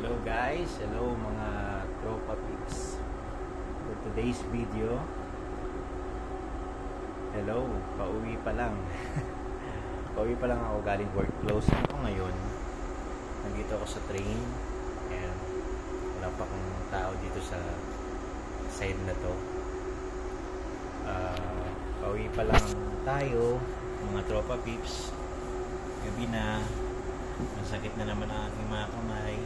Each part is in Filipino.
Hello guys, hello mga tropa peeps. For today's video, hello, pauwi pa lang. Pauwi pa lang ako galing work. Close ako ngayon. Nandito ako sa train and wala pa akong tao dito sa side na to. Pauwi pa lang tayo mga tropa peeps. Gabi na, masakit na naman ang aking mga kamay.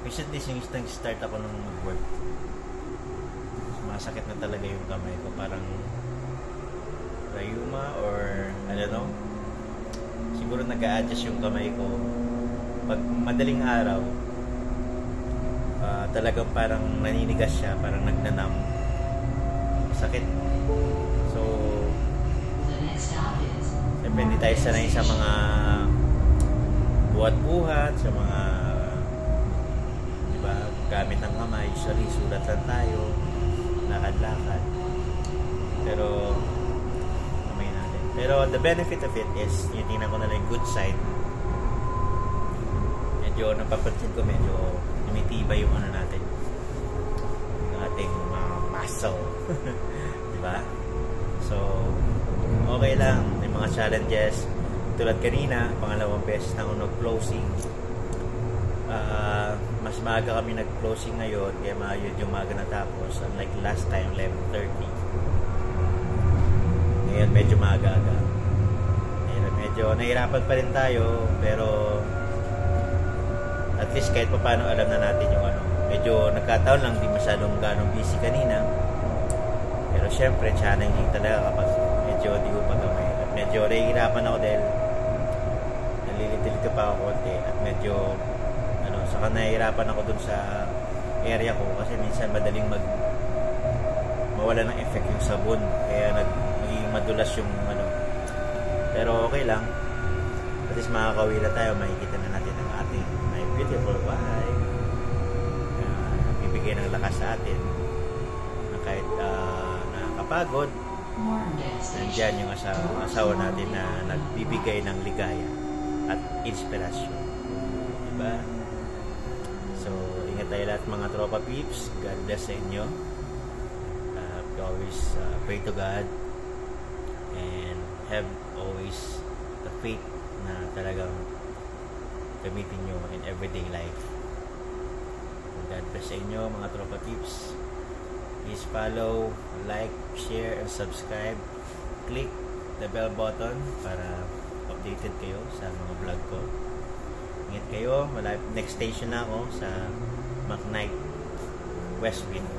Recently, since nag-start ako nung mag-work, masakit na talaga yung kamay ko. Parang rayuma or ano, siguro nag-a-adjust yung kamay ko. Pag madaling araw, talagang parang naninigas siya, parang nagnanam. Sakit. So, siyempre hindi tayo sanay sa mga buhat-buhat, sa mga gamit ng kamay. Usually sulat lang tayo, lakad-lakad, pero kamay natin. Pero the benefit of it is, tingnan ko na lang yung good side. Medyo napapansin ko, medyo tumitibay yung ano natin, yung ating muscle. Diba? So okay lang. May mga challenges tulad kanina, pangalawang beses na ako nag-closing. Mas maaga kami nag-closing ngayon, kaya yung maaga natapos. Unlike last time, 11:30. Ngayon medyo maaga-aga. Medyo nahirapan pa rin tayo, pero at least kahit pa paano alam na natin yung ano. Medyo nagkataon lang, di masyadong ganong busy kanina. Pero syempre, challenging talaga kapag medyo di ko pagamay. At medyo nahihirapan ako dahil nalilitil ka pa ako konti. At medyo saka nahihirapan ako dun sa area ko kasi minsan madaling mawala ng effect yung sabon, kaya naging madulas yung ano. Pero okay lang, at least makakawila tayo, makikita na natin ang ating my beautiful wife, bibigay ng lakas sa atin na kahit nakakapagod, nandyan yung asawa natin na nagbibigay ng ligaya at inspirasyon, diba? So, ingat tayo lahat mga tropa peeps. God bless sa inyo. Always pray to God and have always the faith na talagang gamitin nyo in everyday life. God bless sa inyo mga tropa peeps. Please follow, like, share, and subscribe. Click the bell button para updated kayo sa mga vlog ko. Ingat kayo. Next station na ako sa McKnight Westwind.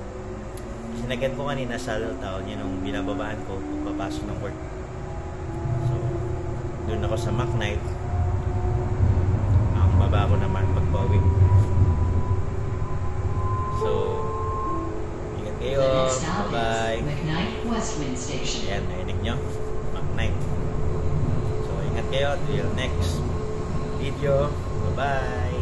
Sinagyan ko kanina sa Town, yun yung binababaan ko pagpapasok ng work. So, doon ako sa McKnight. Ang baba ko naman pagpauwi. So, ingat kayo. Bye-bye. Ayan, nainig nyo. McKnight. So, ingat kayo. Till next video. Bye-bye.